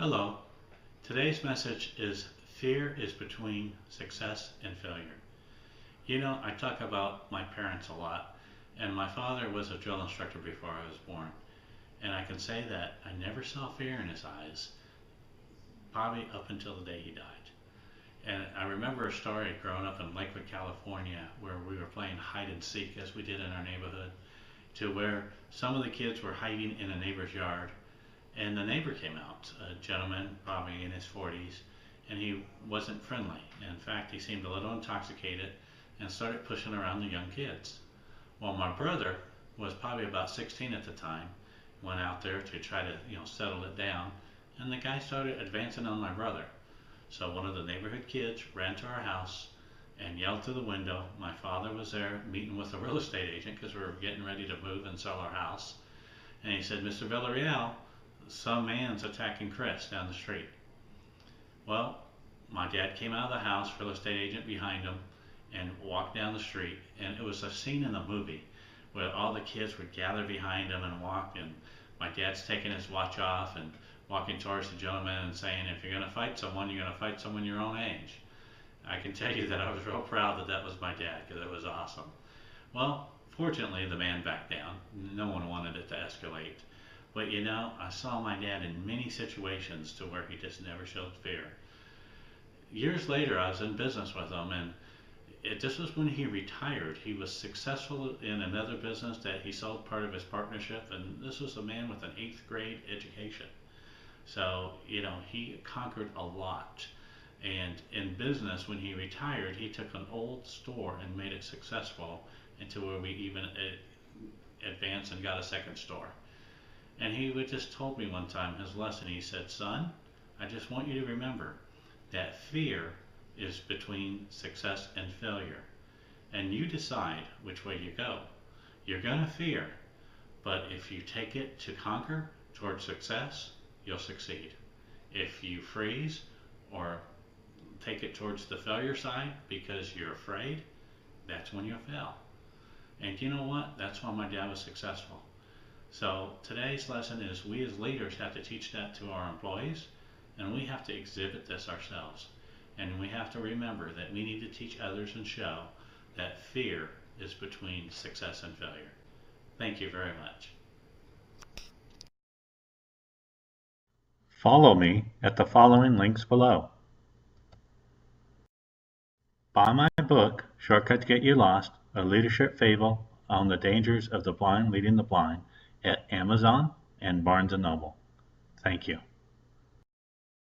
Hello. Today's message is fear is between success and failure. You know, I talk about my parents a lot, and my father was a drill instructor before I was born. And I can say that I never saw fear in his eyes, probably up until the day he died. And I remember a story growing up in Lakewood, California, where we were playing hide and seek as we did in our neighborhood, to where some of the kids were hiding in a neighbor's yard. And the neighbor came out, a gentleman probably in his 40s, and he wasn't friendly. In fact, he seemed a little intoxicated and started pushing around the young kids. Well, my brother was probably about 16 at the time, went out there to try to, settle it down, and the guy started advancing on my brother. So one of the neighborhood kids ran to our house and yelled through the window. My father was there meeting with a real estate agent because we were getting ready to move and sell our house. And he said, "Mr. Villareal, some man's attacking Chris down the street." Well, my dad came out of the house, real estate agent behind him, and walked down the street. And it was a scene in a movie where all the kids would gather behind him and walk, and my dad's taking his watch off and walking towards the gentleman and saying, "If you're going to fight someone, you're going to fight someone your own age." I can tell you that I was real proud that that was my dad, because it was awesome. Well, fortunately, the man backed down. No one wanted it to escalate. But I saw my dad in many situations to where he just never showed fear. Years later, I was in business with him, and this was when he retired. He was successful in another business that he sold part of his partnership, and this was a man with an 8th grade education. So, he conquered a lot. And in business, when he retired, he took an old store and made it successful into where we even advanced and got a second store. And he would just told me one time his lesson. He said, "Son, I just want you to remember that fear is between success and failure. And you decide which way you go. You're going to fear, but if you take it to conquer towards success, you'll succeed. If you freeze or take it towards the failure side because you're afraid, that's when you'll fail." And you know what? That's why my dad was successful. So today's lesson is we as leaders have to teach that to our employees, and we have to exhibit this ourselves. And we have to remember that we need to teach others and show that fear is between success and failure. Thank you very much. Follow me at the following links below. Buy my book, Shortcuts Get You Lost, a leadership fable on the dangers of the blind leading the blind, at Amazon and Barnes & Noble. Thank you.